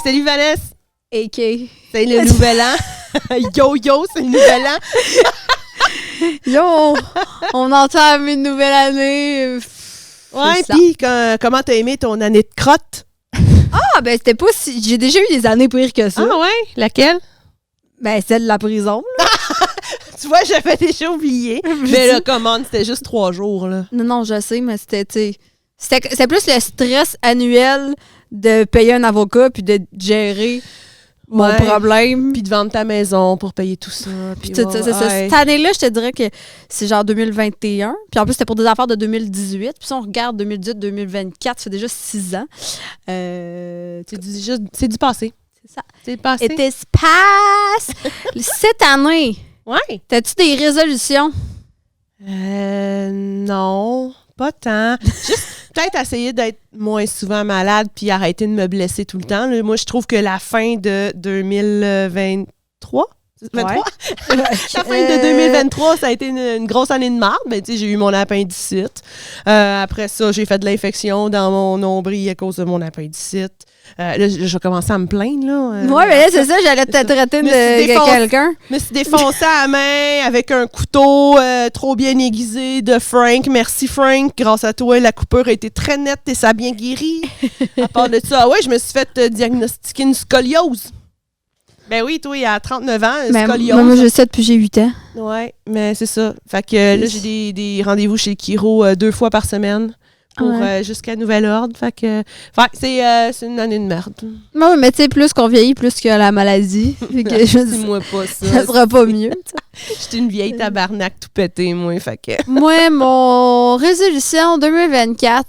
salut Vanessa! AK. C'est le nouvel an. Yo, c'est le nouvel an. Yo, on entame une nouvelle année. Ouais, pis comment t'as aimé ton année de crotte? Ah, ben c'était pas si... J'ai déjà eu des années pires que ça. Ah ouais? Laquelle? Ben celle de la prison. Tu vois, j'avais déjà oublié. Mais là, commande, c'était juste 3 jours, là. Non, je sais, mais c'était, tu sais... C'est plus le stress annuel de payer un avocat puis de gérer mon problème. Puis de vendre ta maison pour payer tout ça. Puis tout ça, c'est ça. Cette année-là, je te dirais que c'est genre 2021. Puis en plus, c'était pour des affaires de 2018. Puis si on regarde 2018-2024, ça fait déjà 6 ans. C'est du passé. C'est ça. C'est le passé. It is past. Cette année, Ouais. t'as-tu des résolutions? Non, pas tant. Juste peut-être essayer d'être moins souvent malade puis arrêter de me blesser tout le temps. Là, moi, je trouve que la fin de 2023... 23? La fin de 2023, ça a été une grosse année de marde. Ben, j'ai eu mon appendicite. Après ça, j'ai fait de l'infection dans mon nombril à cause de mon appendicite. Là, je vais commencer à me plaindre. Oui, mais là, c'est ça, j'allais te traiter de quelqu'un. Je me suis défoncé à la main avec un couteau trop bien aiguisé de Frank. Merci, Frank. Grâce à toi, la coupure a été très nette et ça a bien guéri. À part de ça, je me suis fait diagnostiquer une scoliose. Ben oui, toi, il y a 39 ans, scoliose. Moi, je sais depuis j'ai 8 ans. Oui, mais c'est ça. Fait que là, j'ai des rendez-vous chez le chiro 2 fois par semaine pour jusqu'à nouvel ordre. Fait que c'est une année de merde. Oui, mais tu sais, plus qu'on vieillit, plus qu'il y a la maladie. Dis-moi pas ça. Ça sera pas mieux. J'étais une vieille tabarnak tout pété, moi. Fait que... Moi, mon résolution 2024...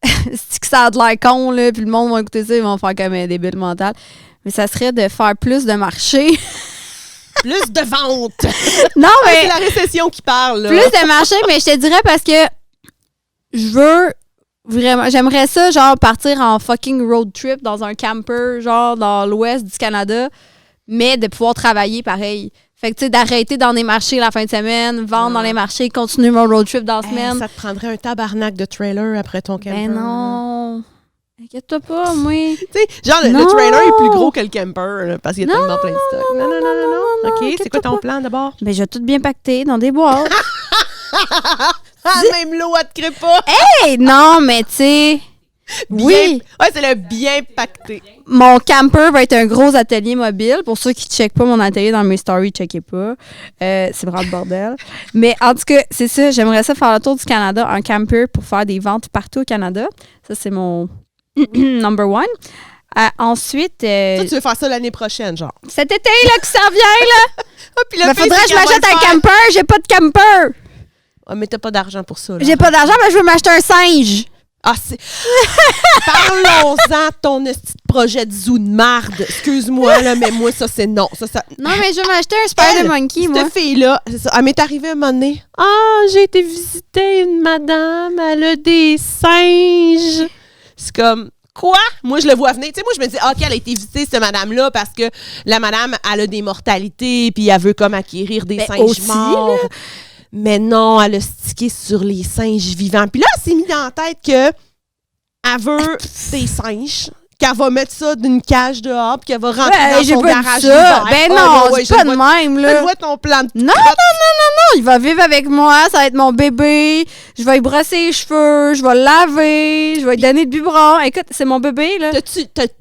c'est que ça a de l'air con, là, puis le monde va écouter ça, ils vont faire comme un débile mental. Mais ça serait de faire plus de marché. Plus de vente! Non, mais... c'est la récession qui parle, là. Plus de marché, mais je te dirais parce que je veux vraiment... J'aimerais ça, genre, partir en fucking road trip dans un camper, genre, dans l'ouest du Canada, mais de pouvoir travailler pareil. Fait que, tu sais, d'arrêter dans les marchés la fin de semaine, vendre dans les marchés, continuer mon road trip dans la semaine. Ça te prendrait un tabarnak de trailer après ton camper. Ben non... Inquiète-toi pas, moi. Tu sais, genre, le trailer est plus gros que le camper, là, parce qu'il y a tellement plein de stock. Non. OK, c'est quoi ton plan, d'abord? Ben, je vais tout bien pacter dans des boîtes. Même l'eau, elle te crée pas. Hey, non, mais tu sais... Oui. Ouais, c'est le bien pacté. Mon camper va être un gros atelier mobile. Pour ceux qui ne checkent pas mon atelier dans mes stories, checkez pas. C'est vraiment le bordel. Mais en tout cas, c'est ça. J'aimerais ça faire le tour du Canada en camper pour faire des ventes partout au Canada. Ça, c'est mon... number one. Ensuite... Toi, tu veux faire ça l'année prochaine, genre? Cet été, là, qui s'en vient, là! Puis le faudrait que je m'achète un camper. J'ai pas de camper! Ah, mais t'as pas d'argent pour ça, là. J'ai pas d'argent, mais je veux m'acheter un singe! Ah, c'est... Parlons-en de ton petit projet de zoo de marde. Excuse-moi, là, mais moi, ça, c'est non. Ça... Non, mais je veux m'acheter un Spider-Monkey, moi. Cette fille-là, c'est ça. Elle m'est arrivée un moment donné. J'ai été visiter une madame, elle a des singes. C'est comme, quoi? Moi, je le vois venir. Tu sais, moi, je me dis, OK, elle a été visiter cette madame-là parce que la madame, elle a des mortalités puis elle veut comme acquérir des singes aussi, morts. Là. Mais non, elle a stické sur les singes vivants. Puis là, elle s'est mis dans la tête qu'elle veut des singes, qu'elle va mettre ça d'une cage dehors puis qu'elle va rentrer dans son garage d'hiver. Ben non, c'est pas de même, là. Je vois ton plan de non, il va vivre avec moi, ça va être mon bébé, je vais lui brosser les cheveux, je vais le laver, je vais lui donner de biberon. Écoute, c'est mon bébé, là.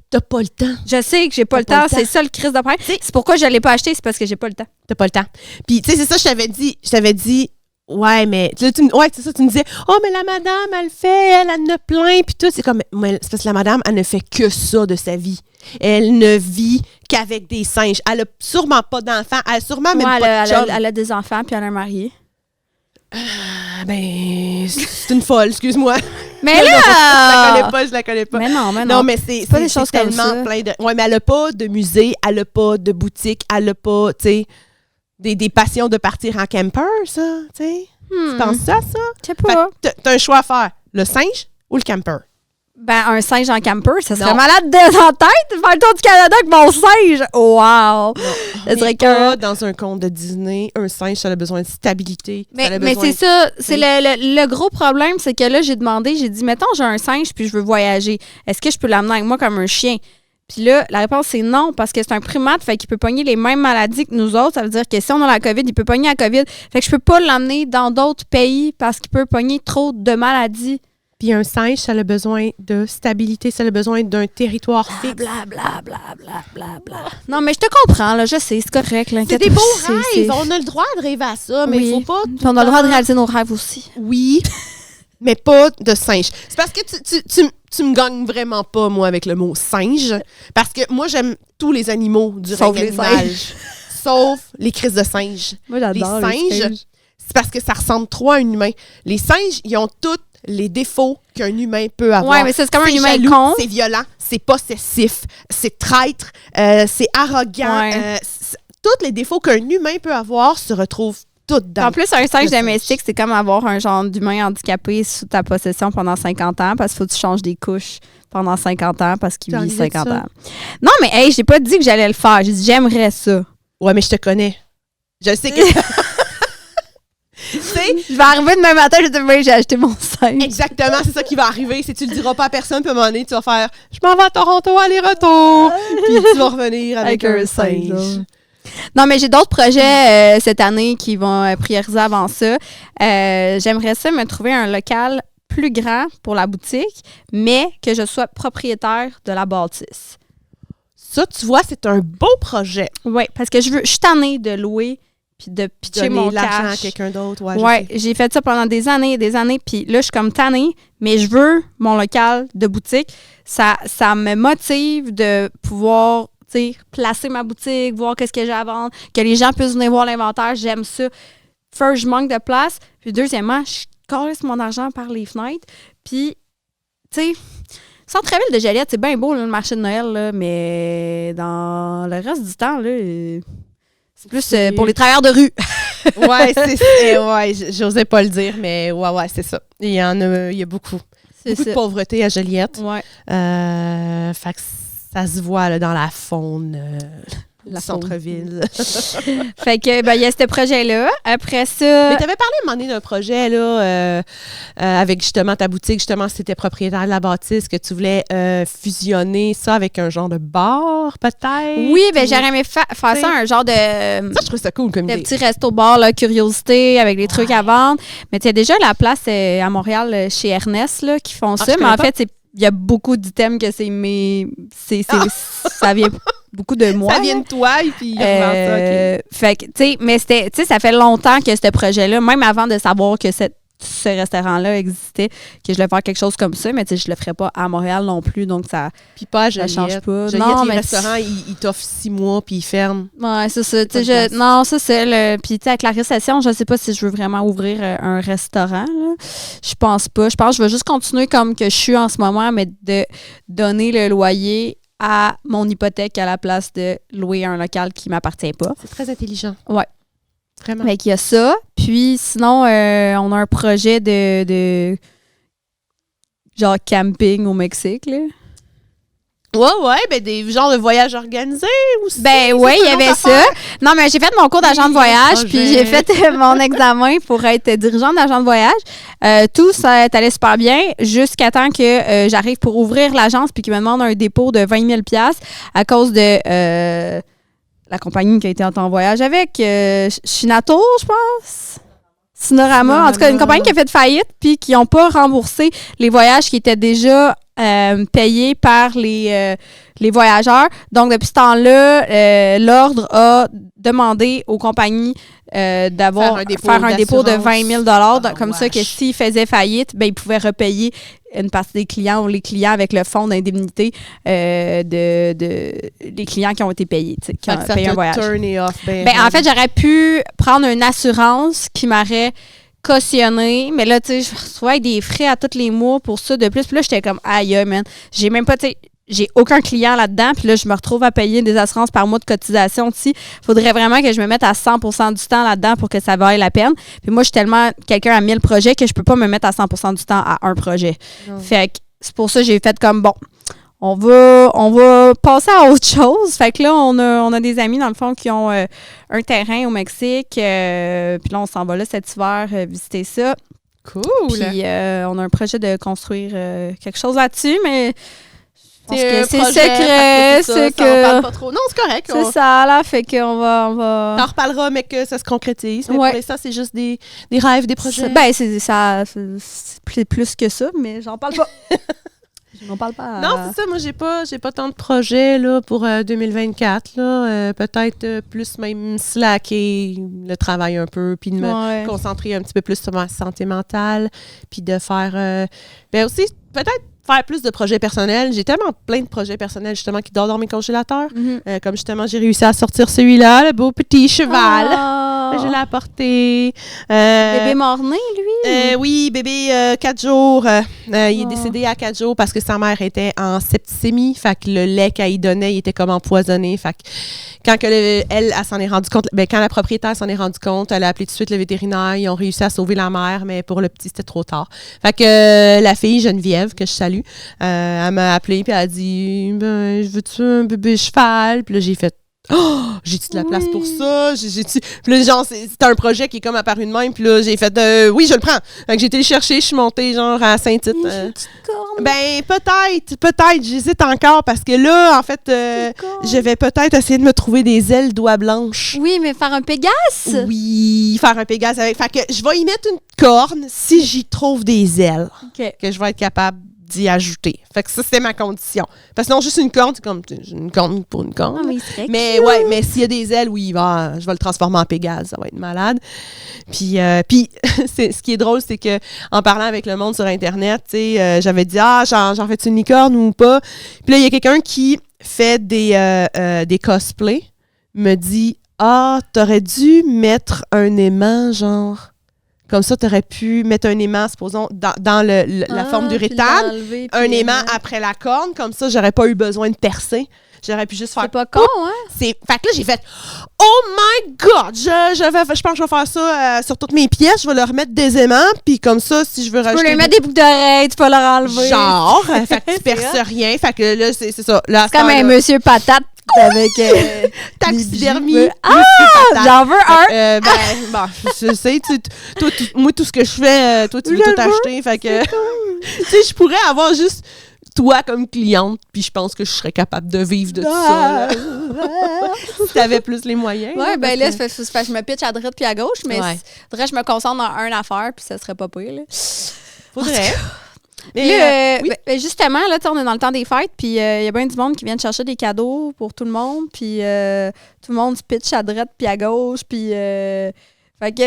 T'as pas le temps. Je sais que j'ai pas le temps, c'est ça le crise de problème. C'est pourquoi je l'ai pas acheté, c'est parce que j'ai pas le temps. T'as pas le temps. Puis, tu sais, c'est ça, je t'avais dit, ouais, mais, c'est ça, tu me disais, mais la madame, elle en a plein, puis tout. C'est comme, c'est parce que la madame, elle ne fait que ça de sa vie. Elle ne vit qu'avec des singes. Elle a sûrement pas d'enfants. Elle a sûrement même pas de chum. Elle a des enfants, puis elle a un mari. Ben, c'est une folle, excuse-moi. Mais là! Je la connais pas. Mais non. Non, mais c'est pas des choses comme tellement ça. plein de... Ouais, mais elle a pas de musée, elle a pas de boutique, elle a pas, tu sais, des passions de partir en camper, ça, tu sais. Tu penses ça? Je sais pas. T'as un choix à faire. Le singe ou le camper? Ben, un singe en camper, ça serait Non. malade en tête. Faire le tour du Canada avec mon singe. Wow! Ça serait pas que... dans un conte de Disney, un singe, ça a besoin de stabilité. Mais ça a c'est besoin ça. C'est le gros problème, c'est que là, j'ai dit, mettons, j'ai un singe puis je veux voyager. Est-ce que je peux l'amener avec moi comme un chien? Puis là, la réponse, c'est non, parce que c'est un primate, fait qu'il peut pogner les mêmes maladies que nous autres. Ça veut dire que si on a la COVID, il peut pogner la COVID. Fait que je peux pas l'emmener dans d'autres pays parce qu'il peut pogner trop de maladies. Puis un singe, ça a besoin de stabilité, ça a besoin d'un territoire fixe. Non, mais je te comprends, là, je sais, c'est correct. Là, C'est des beaux rêves. On a le droit de rêver à ça, mais il faut pas... Puis on a le droit de réaliser nos rêves aussi. Oui, mais pas de singe. C'est parce que tu me gagnes vraiment pas, moi, avec le mot singe. Parce que moi, j'aime tous les animaux du Sauf règne les animal. singes. Sauf les crises de singes. Moi, j'adore les singes. C'est parce que ça ressemble trop à un humain. Les singes, ils ont tous les défauts qu'un humain peut avoir. Ouais, mais c'est comme un humain jaloux, con. c'est violent, c'est possessif, c'est traître, c'est arrogant. Ouais. Tous les défauts qu'un humain peut avoir se retrouvent tous dans En plus, un singe le domestique, c'est comme avoir un genre d'humain handicapé sous ta possession pendant 50 ans parce qu'il faut que tu changes des couches pendant 50 ans parce qu'il T'as vit envie de 50 ça? ans. Non, mais hey, j'ai pas dit que j'allais le faire. J'ai dit j'aimerais ça. Ouais, mais je te connais. Je sais que... Tu sais, Je vais arriver demain matin, je vais dire, j'ai acheté mon singe. exactement, c'est ça qui va arriver. C'est tu le diras pas à personne, puis à un moment donné, tu vas faire « Je m'en vais à Toronto, aller-retour! » Puis tu vas revenir avec un singe. Non, mais j'ai d'autres projets cette année qui vont prioriser avant ça. J'aimerais ça me trouver un local plus grand pour la boutique, mais que je sois propriétaire de la bâtisse. Ça, tu vois, c'est un beau projet. Oui, parce que je suis tannée de louer puis de pitcher Donner mon de l'argent à cash. quelqu'un d'autre. Ouais, j'ai fait ça pendant des années, puis là, je suis comme tannée, mais je veux mon local de boutique. Ça me motive de pouvoir, tu sais, placer ma boutique, voir qu'est-ce que j'ai à vendre, que les gens puissent venir voir l'inventaire. J'aime ça. First, je manque de place. Puis deuxièmement, je casse mon argent par les fenêtres. Puis, tu sais, Centre-ville de Joliette, c'est bien beau, là, le marché de Noël, là, mais dans le reste du temps, là, c'est plus pour les travailleurs de rue. Ouais, j'osais pas le dire, mais ouais, c'est ça. Il y a beaucoup. Beaucoup de pauvreté à Joliette. Ouais. Fait que ça se voit là, dans la faune du centre-ville. Fait que, ben, il y a ce projet-là. Après ça... Mais t'avais parlé à un moment donné d'un projet, là, avec justement ta boutique, justement, si t'étais propriétaire de la bâtisse, que tu voulais fusionner ça avec un genre de bar, peut-être? Oui, ben j'aurais aimé faire ça, un genre de... Ça, je trouve ça cool comme de idée. petit resto-bar, là, curiosité, avec des trucs à vendre. Mais tu as déjà la place à Montréal, chez Ernest, là, qui font ça. je Mais en connais fait, il y a beaucoup d'items que ça vient beaucoup de moi. Ça vient de toi, et puis il revend ça, OK. Fait que, tu sais, mais c'était, tu sais, ça fait longtemps que ce projet-là, même avant de savoir que ce restaurant-là existait, que je voulais faire quelque chose comme ça, mais tu sais, je le ferais pas à Montréal non plus, donc ça... Puis pas à ça Joliette. change pas. Joliette, Non, les mais restaurants, ils t'offrent 6 mois, puis ils ferment. Ouais, c'est ça. Pas de place. Non, ça, c'est puis, tu sais, avec la récession, je sais pas si je veux vraiment ouvrir un restaurant. Là. Je pense pas. Je pense que je vais juste continuer comme que je suis en ce moment, mais de donner le loyer à mon hypothèque à la place de louer un local qui m'appartient pas. C'est très intelligent. Ouais. Vraiment. Fait qu'il y a ça. Puis, sinon, on a un projet de genre camping au Mexique, là. Ouais, ben des genres de voyages organisés aussi. Ben oui, il y avait ça. Non, mais j'ai fait mon cours d'agent de voyage, projet. puis j'ai fait mon examen pour être dirigeante d'agent de voyage. Tout ça allait super bien jusqu'à temps que j'arrive pour ouvrir l'agence puis qu'ils me demandent un dépôt de 20 000 $ à cause de la compagnie qui a été en voyage avec Shinato, je pense. Sinorama. En tout cas, une compagnie qui a fait faillite puis qui n'ont pas remboursé les voyages qui étaient déjà payés par les voyageurs. Donc, depuis ce temps-là, l'ordre a demandé aux compagnies d'avoir faire un dépôt de 20 000 $. Comme ça, que s'ils faisaient faillite, ben, ils pouvaient repayer une partie des clients ou les clients avec le fonds d'indemnité des clients qui ont été payés, qui ont payé un voyage. En fait, j'aurais pu prendre une assurance qui m'aurait cautionné, mais là, tu sais, je reçois des frais à tous les mois pour ça de plus. Puis là, j'étais comme, aïe, man, j'ai même pas, tu sais, j'ai aucun client là-dedans, puis là, je me retrouve à payer des assurances par mois de cotisation aussi. Faudrait vraiment que je me mette à 100% du temps là-dedans pour que ça vaille la peine. Puis moi, je suis tellement quelqu'un à 1000 projets que je peux pas me mettre à 100% du temps à un projet. Non. Fait que c'est pour ça que j'ai fait comme, bon, on va passer à autre chose. Fait que là, on a des amis, dans le fond, qui ont un terrain au Mexique. Puis là, on s'en va là cet hiver visiter ça. Cool! Puis on a un projet de construire quelque chose là-dessus, mais je pense que c'est projet, secret. C'est que on parle pas trop. Non, c'est correct. c'est ça, là. Fait qu'on va... On en reparlera, mais que ça se concrétise. Mais Ouais. pour l'instant, c'est juste des rêves, des projets. C'est plus que ça, mais j'en parle pas. Je n'en parle pas. Non, c'est ça. Moi, j'ai pas tant de projets là, pour 2024. Là. Peut-être plus même slacker le travail un peu, puis de me concentrer un petit peu plus sur ma santé mentale, puis de faire... aussi, peut-être faire plus de projets personnels. J'ai tellement plein de projets personnels, justement, qui dorment dans mes congélateurs. Mm-hmm. Comme, justement, j'ai réussi à sortir celui-là, le beau petit cheval. Je l'ai apporté. Bébé mort-né, lui? Oui, bébé 4 jours. Il est décédé à 4 jours parce que sa mère était en septicémie. Fait que le lait qu'elle y donnait, il était comme empoisonné. Fait que quand elle s'en est rendue compte, quand la propriétaire s'en est rendue compte, elle a appelé tout de suite le vétérinaire. Ils ont réussi à sauver la mère, mais pour le petit, c'était trop tard. Fait que la fille, Geneviève, que je salue, elle m'a appelé puis elle a dit je veux-tu un bébé cheval? Puis là, j'ai fait j'ai-tu de la place pour ça? Puis là, genre, c'était un projet qui est comme apparu de même. Puis là, j'ai fait oui, je le prends. Fait que j'ai été le chercher, je suis montée genre à Saint-Tite. Ben, peut-être. J'hésite encore parce que là, en fait, je vais peut-être essayer de me trouver des ailes d'oie blanches. Oui, mais faire un Pégase? Oui, faire un Pégase avec. Fait que je vais y mettre une corne si j'y trouve des ailes. OK. Que je vais être capable d'y ajouter. Fait que ça, c'était ma condition. Parce que non, juste une corne, c'est comme une corne pour une corne. Ah, mais il serait mais cute. ouais, mais s'il y a des ailes, oui, je vais le transformer en Pégase. Ça va être malade. Puis ce qui est drôle, c'est que en parlant avec le monde sur Internet, tu sais, j'avais dit, j'en fais-tu une licorne ou pas? Puis là, il y a quelqu'un qui fait des cosplays, me dit, t'aurais dû mettre un aimant, genre... Comme ça, tu aurais pu mettre un aimant, supposons, dans la forme du rétane, un aimant après la corne. Comme ça, j'aurais pas eu besoin de percer. J'aurais pu juste faire... C'est pas con, hein? Fait que là, j'ai fait « Oh my God! Je pense que je vais faire ça sur toutes mes pièces. Je vais leur mettre des aimants. Puis comme ça, si je veux rajouter... Tu peux leur mettre des boucles d'oreilles, tu peux leur enlever. Genre. Fait que tu perces rien. Fait que là, c'est ça. Là, c'est comme un monsieur patate avec... taxidermie. J'en veux un! Je sais, moi, tout ce que je fais, toi, tu veux tout acheter. Fait que, tu sais, je pourrais avoir juste toi comme cliente, puis je pense que je serais capable de vivre de tout ça. Si t'avais plus les moyens. Ouais, ben là, je me pitch à droite puis à gauche, mais faudrait que je me concentre dans une affaire, puis ça serait pas pire, là. Faudrait. Mais ben, justement, là, on est dans le temps des fêtes, puis il y a bien du monde qui vient chercher des cadeaux pour tout le monde, puis tout le monde se pitch à droite puis à gauche, puis... fait que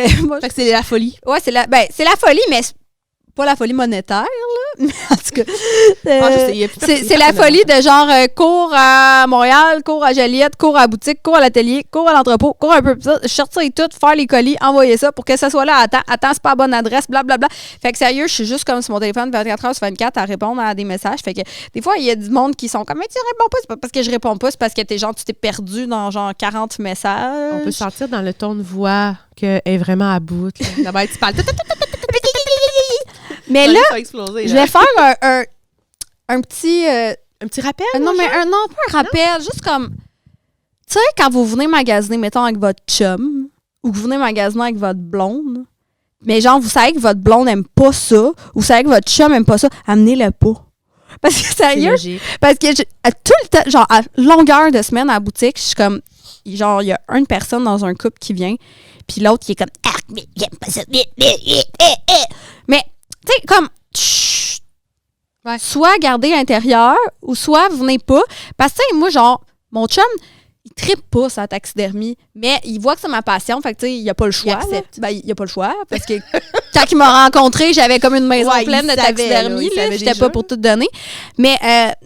c'est la folie. Ouais, c'est la folie, mais pas la folie monétaire, là. En tout cas, c'est la folie de genre cours à Montréal, cours à Joliette, cours à la boutique, cours à l'atelier, cours à l'entrepôt, cours un peu ça, sortir et tout, faire les colis, envoyer ça pour que ça soit là à temps. Attends, c'est pas la bonne adresse, blablabla. Fait que sérieux, je suis juste comme sur mon téléphone 24 heures sur 24 à répondre à des messages. Fait que des fois, il y a du monde qui sont comme, mais tu réponds pas, c'est pas parce que je réponds pas, c'est parce que tu t'es perdu dans genre 40 messages. On peut sentir dans le ton de voix qu'elle est vraiment à bout. D'abord, tu parles. Mais là, je vais faire un petit... un petit rappel? Non, mais non, pas un rappel. Juste comme... Tu sais, quand vous venez magasiner, mettons, avec votre chum, ou que vous venez magasiner avec votre blonde, mais genre, vous savez que votre blonde aime pas ça, ou vous savez que votre chum aime pas ça, amenez-le pas. Parce que sérieux, parce que à tout le temps, genre, à longueur de semaine à la boutique, je suis comme... Genre, il y a une personne dans un couple qui vient, puis l'autre, il est comme... Ah, mais j'aime pas ça. Mais... Tu sais, comme, soit garder à l'intérieur ou soit venez pas. Parce que, tu sais, moi, genre, mon chum, il trippe pas sa taxidermie, mais il voit que c'est ma passion. Fait que, tu sais, il n'y a pas le choix. Il n'y a pas le choix. Parce que quand il m'a rencontré, j'avais comme une maison pleine de taxidermie. J'étais pas pour tout donner. Mais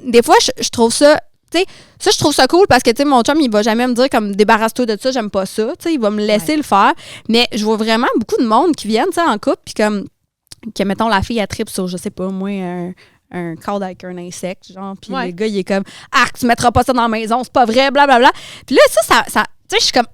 des fois, je trouve ça. Tu sais, ça, je trouve ça cool parce que, tu sais, mon chum, il va jamais me dire comme débarrasse-toi de ça, j'aime pas ça. Tu sais, il va me laisser le faire. Mais je vois vraiment beaucoup de monde qui viennent, tu sais, en couple, puis comme. Que, mettons, la fille, elle tripe sur, je sais pas, moi, un cadre avec un insecte, genre, puis le gars, il est comme « Ah, tu mettras pas ça dans la maison, c'est pas vrai, blablabla. » Puis là, ça tu sais, je suis comme,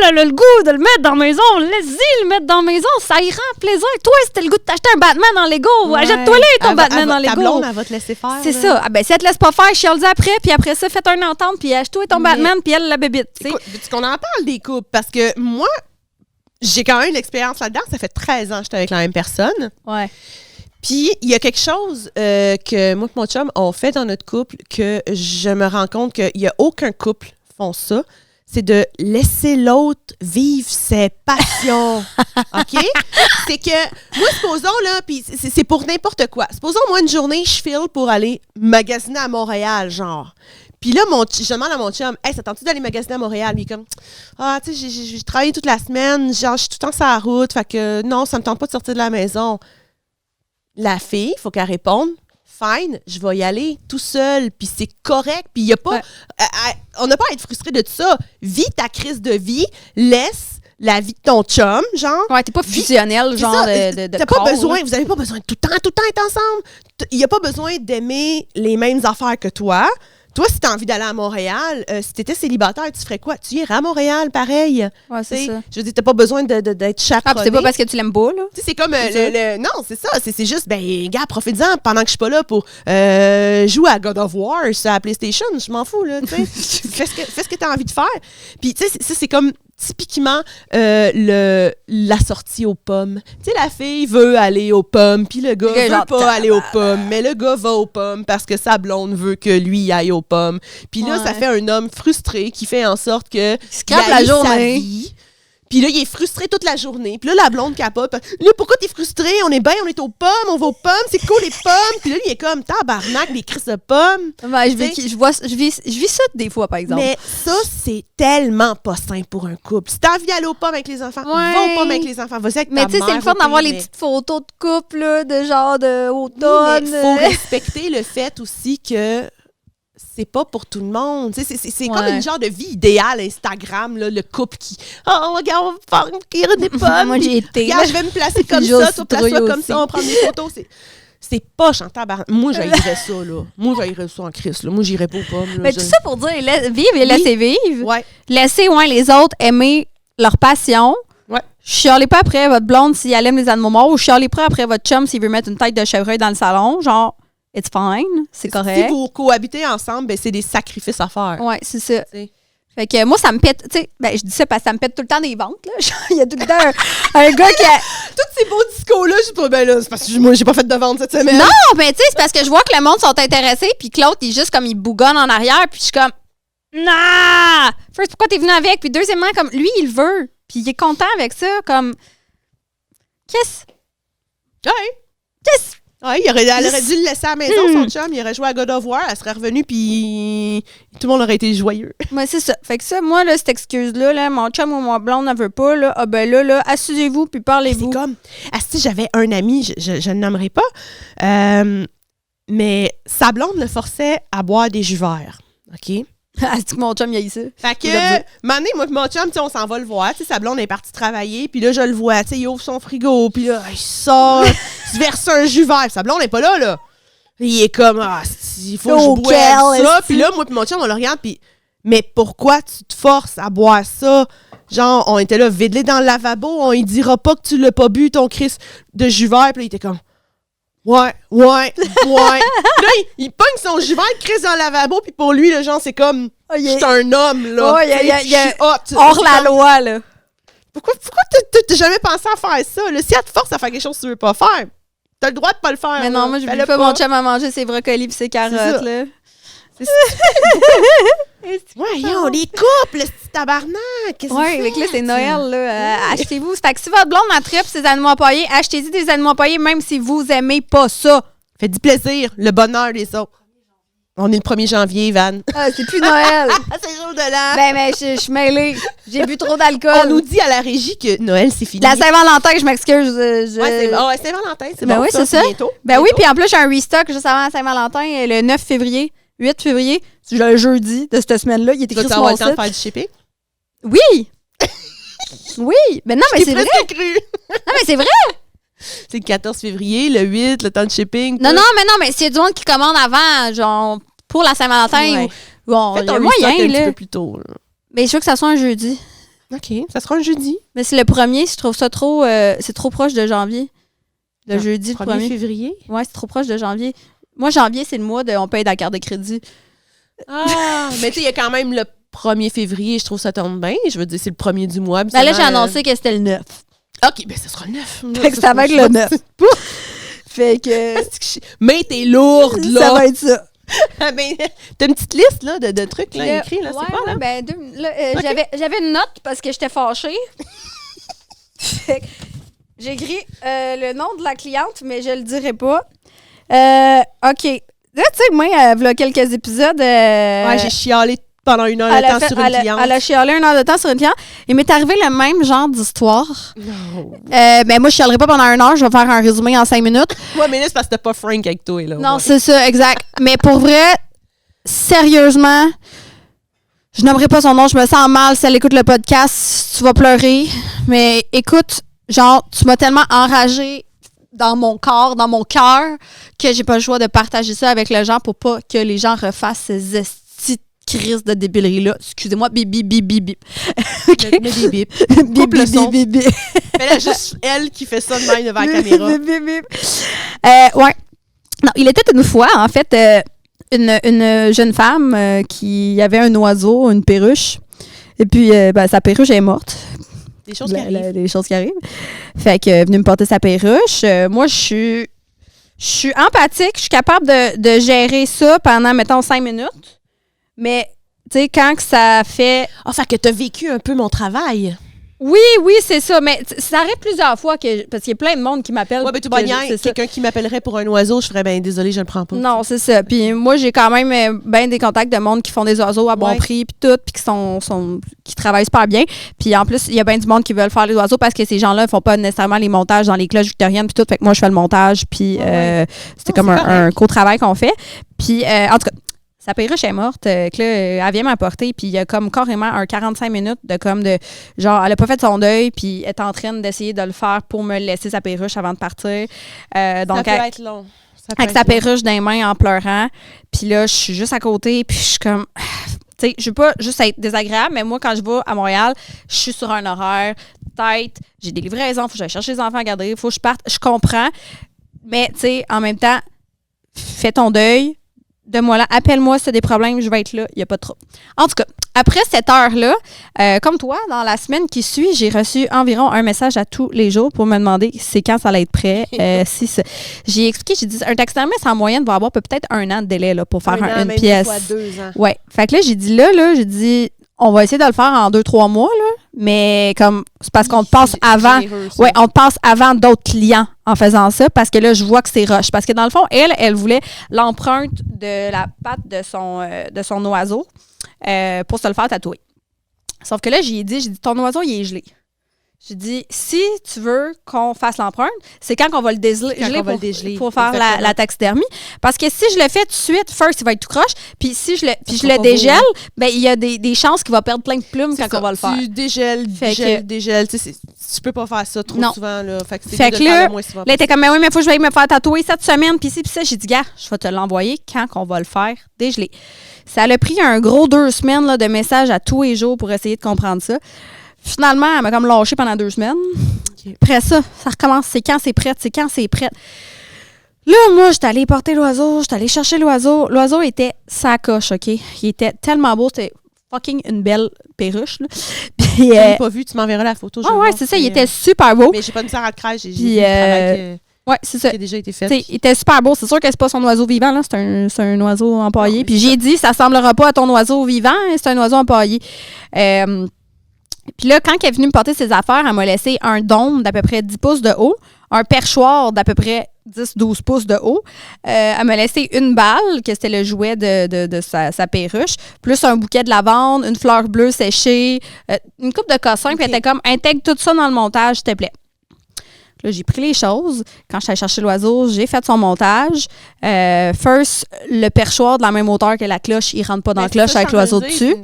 elle a le goût de le mettre dans la maison. Laisse-y le mettre dans la maison. Ça y rend plaisir. Toi, si t'as le goût de t'acheter un Batman en Lego, achète-toi-les ton Batman en Lego. Ta blonde, elle va te laisser faire. C'est ça. Ah ben, si elle te laisse pas faire, chiale-y après, puis après ça, faites une entente, puis achète-toi ton Batman, puis elle la bébite. Écoute, veux-tu qu'on en parle des couples? Parce que moi, j'ai quand même une expérience là-dedans. Ça fait 13 ans que j'étais avec la même personne. Ouais. Puis, il y a quelque chose que moi et mon chum, on fait dans notre couple que je me rends compte qu'il n'y a aucun couple font ça. C'est de laisser l'autre vivre ses passions. OK? C'est que, moi, supposons, là, puis c'est pour n'importe quoi. Supposons, moi, une journée, je file pour aller magasiner à Montréal, genre. Puis là, je demande à mon chum, « Hey, ça tente-tu d'aller magasiner à Montréal? » Puis il est comme, « Ah, tu sais, j'ai travaillé toute la semaine, genre, je suis tout le temps sur la route, fait que non, ça me tente pas de sortir de la maison. » La fille, il faut qu'elle réponde, « Fine, je vais y aller tout seul, puis c'est correct, puis il n'y a pas... on n'a pas à être frustré de tout ça. Vis ta crise de vie, laisse la vie de ton chum, genre. Ouais, t'es pas fusionnel, genre ça, de t'as pas besoin, vous n'avez pas besoin de tout le temps être ensemble. Il n'y a pas besoin d'aimer les mêmes affaires que toi. Toi, si tu as envie d'aller à Montréal, si tu étais célibataire, tu ferais quoi? Tu irais à Montréal, pareil. Ouais, c'est ça. Je veux dire, tu n'as pas besoin d'être chaperonné. Ah, puis c'est pas parce que tu l'aimes pas, là. Tu sais, c'est comme non, c'est ça. C'est juste, ben, gars, profite-en pendant que je suis pas là pour jouer à God of War sur la PlayStation. Je m'en fous, là. Tu sais, fais ce que tu as envie de faire. Puis, tu sais, ça, c'est comme typiquement la sortie aux pommes. Tu sais, la fille veut aller aux pommes, puis le gars veut pas aller aux pommes, mais le gars va aux pommes parce que sa blonde veut que lui aille aux pommes. Puis là, ça fait un homme frustré qui fait en sorte que scrape la journée. Sa vie. Puis là, il est frustré toute la journée. Puis là, la blonde capote. Là, pourquoi t'es frustré? On est bien, on est aux pommes, on va aux pommes, c'est cool les pommes. Puis là, il est comme, tabarnak, des crises de pommes. Ouais, je vis ça des fois, par exemple. Mais ça, c'est tellement pas sain pour un couple. Si t'as envie d'aller aux pommes avec les enfants, va aux pommes avec les enfants. Vas-y avec ta mère. Mais tu sais, c'est le fun d'avoir les petites photos de couple, là, de genre de automne. Il faut respecter le fait aussi que c'est pas pour tout le monde. C'est comme une genre de vie idéale Instagram, là, le couple qui « Oh, regarde, on va faire cuire des pommes. Moi, j'ai été. Regarde, je vais me placer comme ça, toi, place-toi comme ça, on prend des photos. » C'est pas chantant. Moi, j'haïrais ça, là. Moi, j'haïrais ça en crise, là. Moi, j'irais pas aux pommes. Là, mais tout ça pour dire, vivre et laisser vivre. Ouais. Laissez les autres aimer leur passion. Ouais. Chialez pas après votre blonde si elle aime les animaux morts ou chialez pas après votre chum s'il veut mettre une tête de chevreuil dans le salon. Genre, it's fine, c'est correct. Si vous cohabitez ensemble, ben, c'est des sacrifices à faire. Ouais, c'est ça. T'sais. Fait que moi, ça me pète, tu sais, ben je dis ça parce que ça me pète tout le temps des ventres, là. Il y a tout le temps un gars qui a... Tous ces beaux discours-là, je suis pas, ben là, c'est parce que moi, j'ai pas fait de vente cette semaine. Non, mais tu sais, c'est parce que je vois que le monde sont intéressés, puis que l'autre, il est juste comme, il bougonne en arrière, puis je suis comme, non! First, pourquoi t'es venu avec? Puis deuxièmement, comme, lui, il veut, puis il est content avec ça, comme, qu'est-ce? Ouais, elle aurait dû le laisser à la maison, son chum. Il aurait joué à God of War. Elle serait revenue, puis tout le monde aurait été joyeux. Ouais, c'est ça. Fait que ça, moi, là, cette excuse-là, là, mon chum ou mon blonde ne veut pas, là, ah ben là, asseyez-vous, puis parlez-vous. C'est comme, si j'avais un ami, je ne le nommerai pas, mais sa blonde le forçait à boire des jus verts. OK? Est-ce que mon chum, il a eu ça? Fait que, moi et mon chum, on s'en va le voir. Sa blonde est partie travailler, puis là, je le vois. Il ouvre son frigo, puis là, il sort, il se verse un jus vert. Sa blonde n'est pas là, là. Il est comme, il faut que je boive ça. Puis là, moi et mon chum, on le regarde, puis, mais pourquoi tu te forces à boire ça? Genre, on était là, vide-les dans le lavabo, on ne dira pas que tu l'as pas bu, ton Chris de jus vert. Puis là, il était comme, ouais. Là, il pogne son jus vert, Chris dans le lavabo, puis pour lui, le genre, c'est comme, je suis un homme, là. Ouais, il est hors la loi, là. Pourquoi t'as jamais pensé à faire ça? Là? Si elle te force à faire quelque chose que tu veux pas faire, t'as le droit de pas le faire. Mais non, moi, je veux pas mon chum à manger ses brocolis pis ses carottes, là. Voyons, les couples, c'est tabarnak! Ouais, avec là, c'est Noël, là. Achetez-vous. Fait que si votre blonde en tripe ses animaux empaillés, achetez-y des animaux empaillés, même si vous aimez pas ça. Faites du plaisir, le bonheur des autres. On est le 1er janvier, Van. Ah, c'est plus Noël. C'est le jour de l'an. Ben, mais je suis mêlée. J'ai bu trop d'alcool. On nous dit à la régie que Noël, c'est fini. La Saint-Valentin, je m'excuse. Ouais, c'est Saint-Valentin, c'est ben bon. Oui, c'est ça. Bientôt. Ben oui, puis en plus, j'ai un restock juste avant la Saint-Valentin, le 9 février. 8 février, c'est le jeudi de cette semaine-là. Il est écrit sur mon site. Tu vas avoir le temps de faire du shipping? Oui! Oui! Mais non, mais c'est vrai! Cru. Non, mais c'est vrai! C'est le 14 février, le 8, le temps de shipping. Non, mais s'il y a du monde qui commande avant, genre, pour la Saint-Valentin, ouais. bon, il y a moyen, un là. petit peu plus tôt, là. Mais je veux que ça soit un jeudi. OK, ça sera un jeudi. Mais c'est le premier, je trouve ça trop... c'est trop proche de janvier. Le jeudi, le 1er février? Ouais, c'est trop proche de janvier. Moi, janvier, c'est le mois de on paye dans la carte de crédit. Ah! Mais tu sais, il y a quand même le 1er février, je trouve ça tombe bien. Je veux dire, c'est le premier du mois. Ben là, j'ai annoncé que c'était le 9. OK, ben ça sera le 9. Fait que ça va être le 9. Fait que... Mais t'es lourde, là! Ça va être ça. Ben, t'as une petite liste là, de trucs là, écrits, là, ouais, c'est quoi, là? Ben, Okay. j'avais une note parce que j'étais fâchée. Fait que j'ai écrit le nom de la cliente, mais je le dirai pas. OK. Là, tu sais, moi, il y a quelques épisodes... Ouais, j'ai chialé pendant 1 heure de temps sur une cliente. Elle a chialé 1 heure de temps sur une cliente. Il m'est arrivé le même genre d'histoire. Non. Ben, moi, je chialerai pas pendant 1 heure. Je vais faire un résumé en 5 minutes. Ouais, mais là, c'est parce que t'as pas Frank avec toi, là. Non, c'est ça, exact. Mais pour vrai, sérieusement, je nommerai pas son nom. Je me sens mal si elle écoute le podcast. Tu vas pleurer. Mais écoute, genre, tu m'as tellement enragée dans mon corps, dans mon cœur, que j'ai pas le choix de partager ça avec les gens pour pas que les gens refassent ces estis crises de débilerie-là. Excusez-moi, bip, bip, bip, bip, bip. Mais bip, bip. Bip, bip, bip, bip, bip. Mais là, juste elle qui fait ça de même devant la caméra. Bip, bip, bip. Ouais. Non, il était une fois, en fait, une jeune femme qui avait un oiseau, une perruche. Et puis, sa perruche est morte. Des choses qui arrivent. Des choses qui arrivent. Fait que, venue me porter sa perruche. Moi, je suis empathique. Je suis capable de gérer ça pendant, mettons, 5 minutes. Mais, tu sais, quand que ça fait... Ah, fait que t'as vécu un peu mon travail. Oui, c'est ça. Mais ça arrive plusieurs fois parce qu'il y a plein de monde qui m'appelle. Ouais, mais tout quelqu'un qui m'appellerait pour un oiseau, je ferais bien désolé, je le prends pas. Non, c'est ça. Puis moi, j'ai quand même bien des contacts de monde qui font des oiseaux à bon prix, puis tout, puis qui travaillent super bien. Puis en plus, il y a bien du monde qui veulent faire les oiseaux parce que ces gens-là ne font pas nécessairement les montages dans les cloches victoriennes, puis tout. Fait que moi, je fais le montage, puis c'était comme un co-travail qu'on fait. Puis en tout cas, sa perruche est morte, que là, elle vient m'apporter, puis il y a comme carrément un 45 minutes genre, elle a pas fait son deuil, puis elle est en train d'essayer de le faire pour me laisser sa perruche avant de partir. Donc, ça peut être long. Avec sa perruche dans les mains en pleurant. Puis là, je suis juste à côté, puis je suis comme... Tu sais, je veux pas juste être désagréable, mais moi, quand je vais à Montréal, je suis sur un horaire, tête, j'ai des livraisons, il faut que j'aille chercher les enfants à garder, il faut que je parte. Je comprends, mais tu sais, en même temps, fais ton deuil, donne-moi là, appelle-moi si tu as des problèmes, je vais être là, il n'y a pas de trop. En tout cas, après cette heure-là, comme toi, dans la semaine qui suit, j'ai reçu environ un message à tous les jours pour me demander c'est quand ça allait être prêt. J'ai expliqué, j'ai dit, un taxidermiste en moyenne va avoir peut-être 1 an de délai là, pour faire une pièce. Fois 2 ans. Ouais. Fait que là, j'ai dit j'ai dit, on va essayer de le faire en 2-3 mois, là, mais comme c'est parce qu'on te passe avant. Ouais, on te passe avant d'autres clients en faisant ça, parce que là, je vois que c'est rush. Parce que dans le fond, elle voulait l'empreinte de la patte de son oiseau pour se le faire tatouer. Sauf que là, j'ai dit, ton oiseau, il est gelé. J'ai dit, si tu veux qu'on fasse l'empreinte, c'est quand qu'on va le dégeler pour faire la taxidermie. Parce que si je le fais tout de suite, first, il va être tout croche. Puis si je le dégèle, ben il y a des chances qu'il va perdre plein de plumes quand on va le faire. Tu dégèles. Tu peux pas faire ça trop souvent. Là. Fait que fait que là, elle était comme, mais oui, mais il faut que je vais me faire tatouer cette semaine. Puis ça. J'ai dit, gars, je vais te l'envoyer quand on va le faire dégeler. Ça a pris un gros 2 semaines là, de messages à tous les jours pour essayer de comprendre ça. Finalement, elle m'a comme lâché pendant 2 semaines. Okay. Après ça recommence. C'est quand c'est prêt. Là, moi, j'étais allée porter l'oiseau. J'étais allée chercher l'oiseau. L'oiseau était sa coche, OK? Il était tellement beau. C'était fucking une belle perruche. Là. Puis, je l'ai pas vu. Tu m'enverras la photo. Ouais, c'est ça. Il était super beau. Mais j'ai pas mis ça à la crèche. J'ai vu le travail ouais, c'est ça. qui a déjà été fait. Il était super beau. C'est sûr que c'est pas son oiseau vivant. Là. C'est un oiseau empaillé. Puis j'ai dit, ça ressemblera pas à ton oiseau vivant. C'est un oiseau empaillé. Puis là, quand elle est venue me porter ses affaires, elle m'a laissé un dôme d'à peu près 10 pouces de haut, un perchoir d'à peu près 10-12 pouces de haut. Elle m'a laissé une balle, que c'était le jouet de sa perruche, plus un bouquet de lavande, une fleur bleue séchée, une coupe de cossin, puis elle était comme, intègre tout ça dans le montage, s'il te plaît. Là, j'ai pris les choses. Quand je suis allée chercher l'oiseau, j'ai fait son montage. First, le perchoir de la même hauteur que la cloche, il rentre pas dans la cloche avec l'oiseau dessus.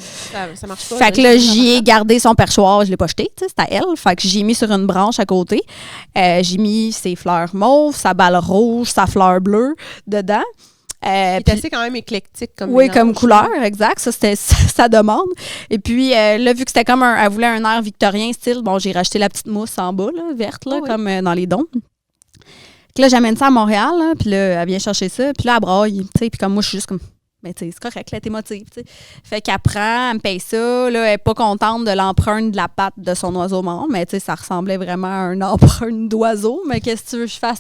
Ça marche pas. Fait que là, j'y ai gardé son perchoir. Je l'ai pas jeté, c'est à elle. Fait que j'ai mis sur une branche à côté. J'ai mis ses fleurs mauves, sa balle rouge, sa fleur bleue dedans. C'est assez quand même éclectique comme oui, mélange. comme couleur, exact. Ça, c'était sa demande. Et puis, là, vu que c'était comme elle voulait un air victorien style, bon, j'ai racheté la petite mousse en bas, là, verte, là, comme dans les dons. Puis là, j'amène ça à Montréal, là, puis là, elle vient chercher ça. Puis là, elle braille, tu sais. Puis comme moi, je suis juste comme... Mais tu sais, c'est correct, là, t'es motive, tu sais. Fait qu'elle prend, elle me paye ça. Là, elle n'est pas contente de l'empreinte de la patte de son oiseau mort. Mais tu sais, ça ressemblait vraiment à une empreinte d'oiseau. Mais qu'est-ce que tu veux que je fasse?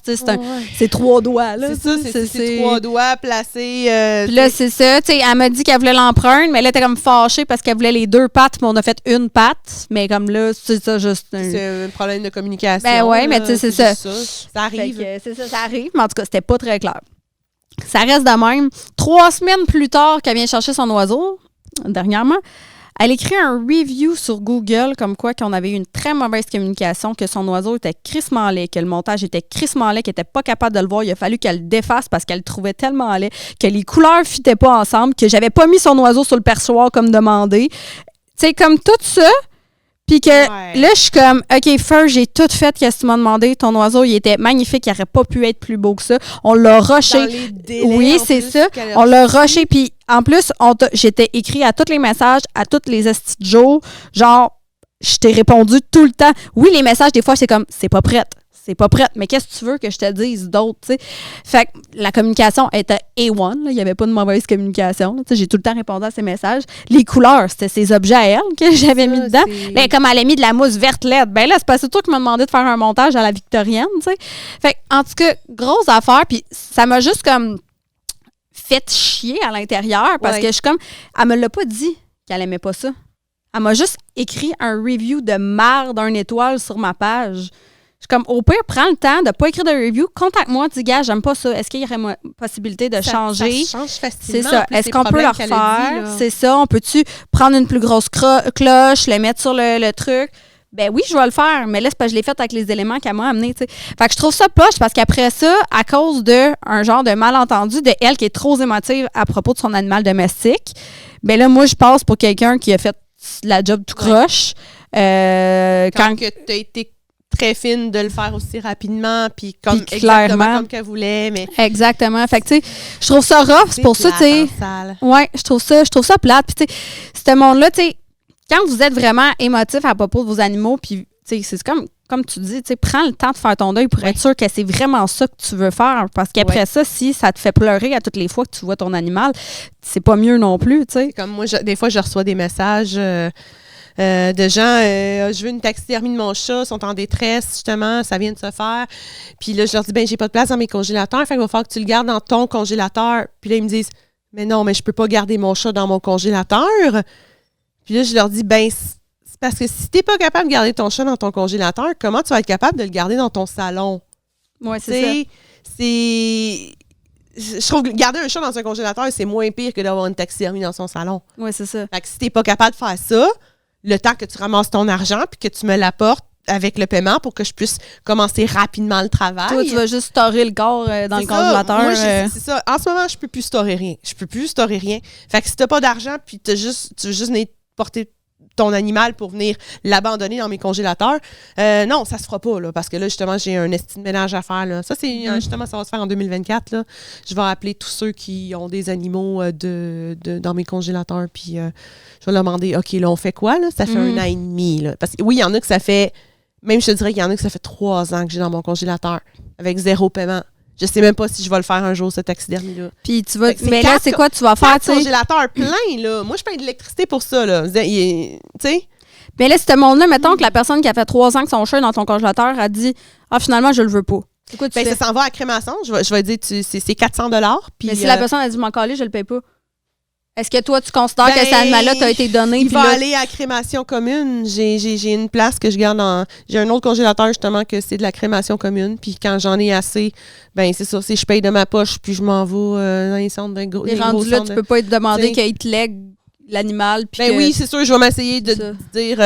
C'est 3 doigts, là. C'est 3 doigts placés. Puis là, c'est ça. Tu sais, elle m'a dit qu'elle voulait l'empreinte, mais là, elle était comme fâchée parce qu'elle voulait les 2 pattes, mais on a fait une patte. Mais comme là, c'est ça, juste... C'est un problème de communication. Ben ouais, mais tu sais, c'est ça. Ça arrive. C'est ça, ça arrive. Mais en tout cas, c'était pas très clair. Ça reste de même. 3 semaines plus tard qu'elle vient chercher son oiseau, dernièrement, elle écrit un review sur Google comme quoi qu'on avait eu une très mauvaise communication, que son oiseau était crissement laid, que le montage était crissement laid, qu'elle n'était pas capable de le voir. Il a fallu qu'elle le défasse parce qu'elle le trouvait tellement laid, que les couleurs ne fitaient pas ensemble, que j'avais pas mis son oiseau sur le perchoir comme demandé. Tu sais, comme tout ça... Puis que là, je suis comme, OK, Fur, j'ai tout fait qu'est-ce que tu m'as demandé. Ton oiseau, il était magnifique. Il n'aurait pas pu être plus beau que ça. On l'a rushé. Dans les délais, oui, c'est ça. On l'a rushé. Puis en plus, j'étais écrit à tous les messages, à tous les estis de jour. Genre, je t'ai répondu tout le temps. Oui, les messages, des fois, c'est comme, c'est pas prête. C'est pas prête, mais qu'est-ce que tu veux que je te dise d'autre, tu sais? Fait que la communication était A1, là, il n'y avait pas de mauvaise communication. Là, j'ai tout le temps répondu à ses messages. Les couleurs, c'était ses objets à elle que j'avais mis dedans. Là, comme elle a mis de la mousse verte LED, ben là, c'est pas toi qui m'as demandé de faire un montage à la victorienne, tu sais. Fait que, en tout cas, grosse affaire, puis ça m'a juste comme fait chier à l'intérieur parce que je suis comme, elle me l'a pas dit qu'elle aimait pas ça. Elle m'a juste écrit un review de marde d'un étoile sur ma page. Je suis comme, au pire, prends le temps de ne pas écrire de review. Contacte-moi, dis, gars, j'aime pas ça. Est-ce qu'il y aurait possibilité de changer? Ça change facilement. C'est ça. Est-ce qu'on peut le refaire? C'est ça. On peut-tu prendre une plus grosse cloche, le mettre sur le truc? Ben oui, je vais le faire. Mais là, c'est parce que je l'ai fait avec les éléments qu'elle m'a amenés, tu sais. Fait que je trouve ça poche parce qu'après ça, à cause d'un genre de malentendu de elle qui est trop émotive à propos de son animal domestique, ben là, moi, je passe pour quelqu'un qui a fait la job tout croche. Quand que tu as été très fine de le faire aussi rapidement puis comme exactement comme qu'elle voulait, mais exactement. Fait que tu sais, je trouve ça rough, c'est pour ça, tu sais. Ouais, je trouve ça plate. Puis tu sais, ce monde-là, tu sais, quand vous êtes vraiment émotif à propos de vos animaux, puis tu sais, c'est comme tu dis, tu sais, prends le temps de faire ton deuil pour être sûr que c'est vraiment ça que tu veux faire, parce qu'après ça, si ça te fait pleurer à toutes les fois que tu vois ton animal, c'est pas mieux non plus, tu sais. Comme moi, des fois, je reçois des messages de gens, je veux une taxidermie de mon chat, ils sont en détresse, justement, ça vient de se faire. Puis là, je leur dis, ben j'ai pas de place dans mes congélateurs, fait qu'il va falloir que tu le gardes dans ton congélateur. Puis là, ils me disent, mais non, mais je peux pas garder mon chat dans mon congélateur. Puis là, je leur dis, ben c'est parce que si t'es pas capable de garder ton chat dans ton congélateur, comment tu vas être capable de le garder dans ton salon? Oui, c'est ça. Je trouve que garder un chat dans un congélateur, c'est moins pire que d'avoir une taxidermie dans son salon. Oui, c'est ça. Fait que si t'es pas capable de faire ça, le temps que tu ramasses ton argent puis que tu me l'apportes avec le paiement pour que je puisse commencer rapidement le travail. Toi, tu vas juste storer le corps dans le congélateur. Moi, c'est ça. En ce moment, je peux plus storer rien. Fait que si t'as pas d'argent puis tu veux juste venir porter ton animal pour venir l'abandonner dans mes congélateurs, non, ça se fera pas, là, parce que là, justement, j'ai un esti de ménage à faire, là. Ça, c'est justement, ça va se faire en 2024, là. Je vais appeler tous ceux qui ont des animaux dans mes congélateurs, puis je vais leur demander, OK, là, on fait quoi, là? Ça fait 1 an et demi, là. Parce que oui, il y en a que ça fait, même je te dirais qu'il y en a que ça fait 3 ans que j'ai dans mon congélateur, avec 0 paiement. Je sais même pas si je vais le faire un jour, cette taxidermie-là. Puis tu vas. Mais là, c'est quoi tu vas faire, tu sais? Congélateur plein, là. Moi, je paye de l'électricité pour ça, là. Tu sais? Mais là, ce monde-là, mettons que la personne qui a fait 3 ans que son chat est dans ton congélateur a dit, ah, finalement, je le veux pas. C'est quoi tu fais? Ça s'en va à crémation. Je vais dire, c'est 400 $. Mais si la personne a dit, m'en caler, je le paye pas. Est-ce que toi, tu considères que cet animal-là t'a été donné? Il va aller à crémation commune. J'ai une place que je garde en... J'ai un autre congélateur, justement, que c'est de la crémation commune. Puis quand j'en ai assez, ben c'est ça, c'est je paye de ma poche, puis je m'en vais dans les centres de gros. Et rendu là, tu peux pas te demander qu'il te lègue l'animal. Ben oui, c'est sûr, je vais m'essayer de dire,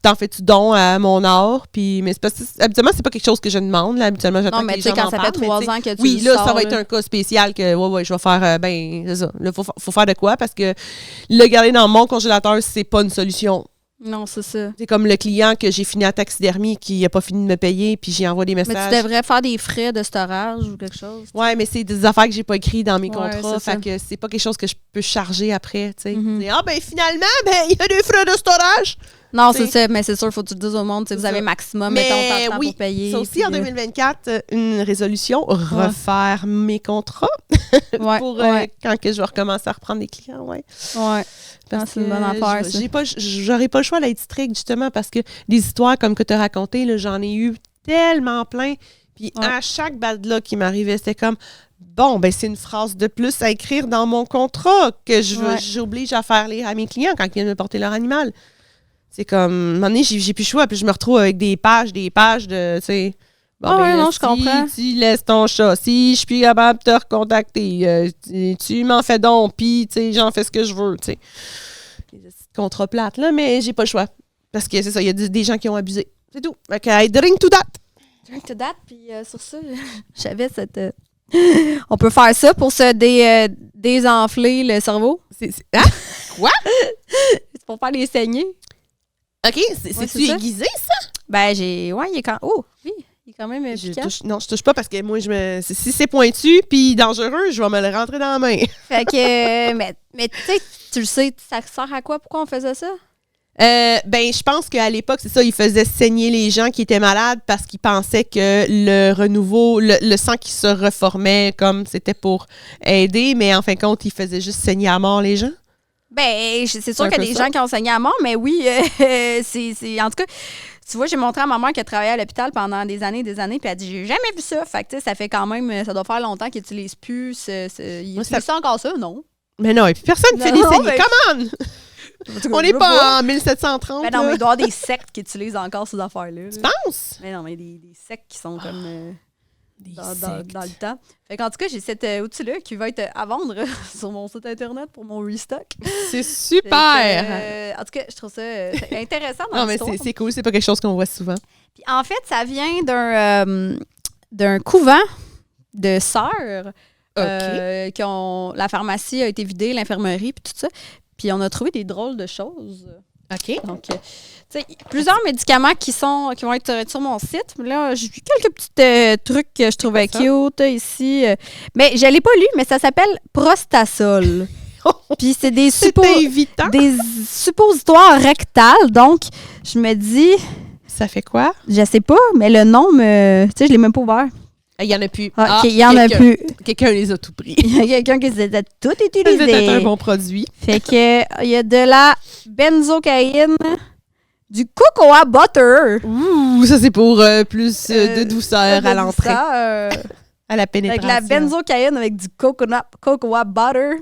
t'en fais-tu don à mon art? Puis, mais c'est pas, habituellement, c'est pas quelque chose que je demande. Là, habituellement, j'attends que les gens m'en parlent. Non, mais tu sais, quand ça fait 3 ans que tu oui, là, ça va être là. un cas spécial que, je vais faire, c'est ça. Là, faut faire de quoi? Parce que le garder dans mon congélateur, c'est pas une solution. Non, c'est ça. C'est comme le client que j'ai fini à taxidermie qui n'a pas fini de me payer, puis j'y envoie des Mais messages. tu devrais faire des frais de storage ou quelque chose. Ouais, mais c'est des affaires que j'ai pas écrites dans mes Ouais, contrats. c'est ça. Fait que c'est pas quelque chose que je peux charger après, tu sais. Mhm. Ah, ben finalement, il y a des frais de storage. Non, T'sais. c'est ça, mais c'est sûr, il faut que tu le dises au monde. Vous C'est avez ça. maximum, Mais mettons, tant de temps oui, pour payer. ça aussi, puis, en 2024, une résolution, refaire mes contrats Ouais, pour ouais, quand que je vais recommencer à reprendre des clients, ouais. ouais. Parce Non, c'est une bonne que affaire, ça. j'aurais pas le choix d'être strict, justement, parce que les histoires comme que tu as racontées, là, j'en ai eu tellement plein. Puis Ouais. à chaque bad luck qui m'arrivait, c'était comme, bon, ben c'est une phrase de plus à écrire dans mon contrat que Ouais. j'oblige à faire lire à mes clients quand ils viennent me porter leur animal. C'est comme, à un moment donné, j'ai plus le choix, puis je me retrouve avec des pages de, tu sais... Ah ouais, non, je comprends. Tu laisses ton chat, si je suis capable de te recontacter, tu m'en fais donc, puis tu sais, j'en fais ce que je veux, tu sais. Des contrats plates, là, mais j'ai pas le choix. Parce que c'est ça, il y a des gens qui ont abusé. C'est tout. Fait que, I drink to that. Drink to that, puis sur ça, j'avais cette... On peut faire ça pour se désenfler le cerveau. Hein? C'est pour faire les saignées. OK, c'est-tu c'est ça. aiguisé, ça? Ben, oh, oui, il est quand même piquant. Non, je touche pas parce que moi, si c'est pointu puis dangereux, je vais me le rentrer dans la main. Fait que, mais tu sais, tu le sais, ça sert à quoi? Pourquoi on faisait ça? Ben, je pense qu'à l'époque, c'est ça, ils faisaient saigner les gens qui étaient malades parce qu'ils pensaient que le renouveau, le sang qui se reformait, comme c'était pour aider, mais en fin de compte, ils faisaient juste saigner à mort les gens. Ben, c'est sûr un qu'il y a peu des ça. gens qui ont saigné à mort, mais oui, c'est en tout cas, tu vois, j'ai montré à ma mère qui a travaillé à l'hôpital pendant des années, puis elle a dit, j'ai jamais vu ça. Fait que, tu sais, ça fait quand même, ça doit faire longtemps qu'ils n'utilisent plus. Ils Moi, utilisent ça encore ça, non? Mais non, et puis personne ne fait des Non, saignées. mais- Come on! On n'est pas en 1730. Ben non, mais là. il doit y avoir des sectes qui utilisent encore ces affaires-là. Tu là. penses? Mais non, mais des sectes qui sont comme Des dans sectes. le temps. Fait qu'en tout cas, j'ai cet outil-là qui va être à vendre sur mon site internet pour mon restock. C'est Fait super! que, en tout cas, je trouve ça intéressant dans Non, mais l'histoire. c'est cool, c'est pas quelque chose qu'on voit souvent. Puis en fait, ça vient d'un couvent de sœurs. Qui ont, la pharmacie a été vidée, l'infirmerie, puis tout ça. Puis on a trouvé des drôles de choses. OK. Donc, tu sais, plusieurs médicaments qui vont être sur mon site. Mais là, j'ai vu quelques petits trucs que je trouvais ça? cute ici. Mais je l'ai pas lu, mais ça s'appelle Prostasol. Puis c'est des C'était évitant. des suppositoires rectales. Donc, je me dis, Ça fait quoi? je sais pas, mais le nom, tu sais, je l'ai même pas ouvert. Il y en a plus. Ah, OK, il y en a quelqu'un- plus. Quelqu'un les a tout pris. Il y a quelqu'un qui s'est tout Ça utilisé. peut être un bon produit. Fait que il y a de la benzocaïne, du cocoa butter. Ouh, ça c'est pour plus de douceur à l'entrée, à la Avec pénétration. la benzocaïne avec du cocoa butter.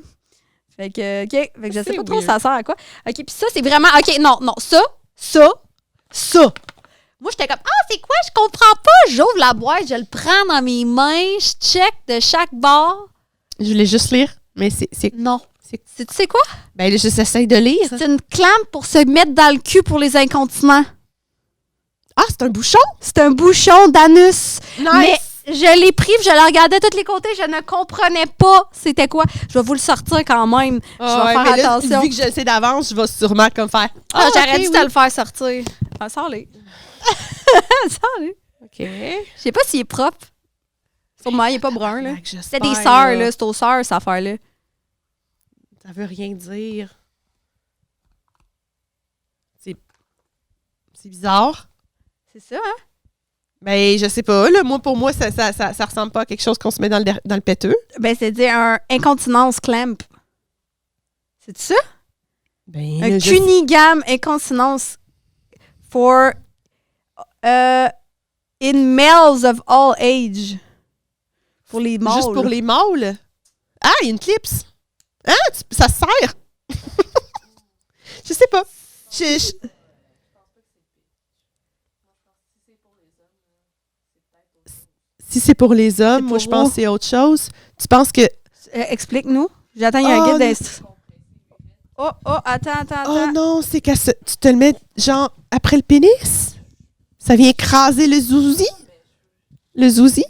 Fait que, OK. Fait que je sais C'est pas trop weird. ça sert à quoi. OK, puis ça, c'est vraiment... OK, non, ça. Moi, j'étais comme, c'est quoi? Je comprends pas. J'ouvre la boîte, je le prends dans mes mains, je check de chaque bord. Je voulais juste lire, mais c'est Non. c'est- Tu sais quoi? ben là, j'essaie de lire. C'est une clampe pour se mettre dans le cul pour les incontinents. Ah, c'est un bouchon? C'est un bouchon d'anus. Nice! Mais je l'ai pris, puis je le regardais de tous les côtés, je ne comprenais pas c'était quoi. Je vais vous le sortir quand même. Je vais faire mais là, attention. vu que je le sais d'avance, je vais sûrement comme faire. J'aurais ok, dû oui. te le faire sortir. Sors-les. Sors-les. OK. Je sais pas s'il est propre. Sûrement, il est pas brun, là. C'était C'est des sœurs, là. C'est aux sœurs, cette affaire-là. Ça veut rien dire. C'est bizarre. C'est ça, hein? Mais je sais pas, là, pour moi, ça ressemble pas à quelque chose qu'on se met dans le péteux. Ben, c'est un incontinence clamp. C'est ça? Ben, Un là, cunigam incontinence for in males of all age. Pour les mâles. juste pour les mâles. Ah, il y a une clips. Ah, ça sert. Je sais pas. Si c'est pour les hommes, moi, pour je pense vous. que c'est autre chose. Tu penses que... Explique-nous. J'attends, il y a un Oh, guide non. d'instruction. Oh, attends. Oh non, c'est que tu te le mets, genre, après le pénis? Ça vient écraser le zouzi? Le zouzi?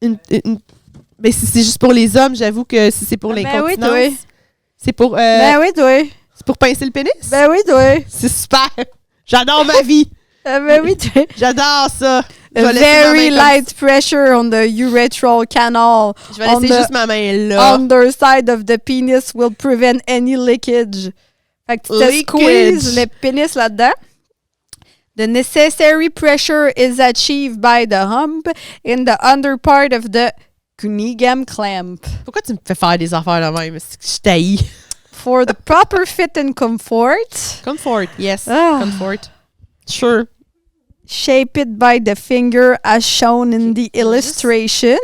Ben, si c'est juste pour les hommes, j'avoue que si c'est pour Ben l'incontinence, oui, toi. c'est pour, Ben oui, toi. c'est pour pincer le pénis? Ben oui, toi. C'est super! J'adore ma vie. Ben oui, J'adore ça. Je A vais laisser ma very main light pressure on the urethral canal. je vais laisser juste ma main là. Underside of the penis will prevent any leakage. Fait que tu te Leakage. squeezes le pénis là-dedans. The necessary pressure is achieved by the hump in the under part of the Cunningham clamp. Pourquoi tu me fais faire des affaires de même? C'est que je taillis. For the proper fit and comfort, Comfort, yes. Ah. Comfort. Sure. shape it by the finger as shown in the illustration.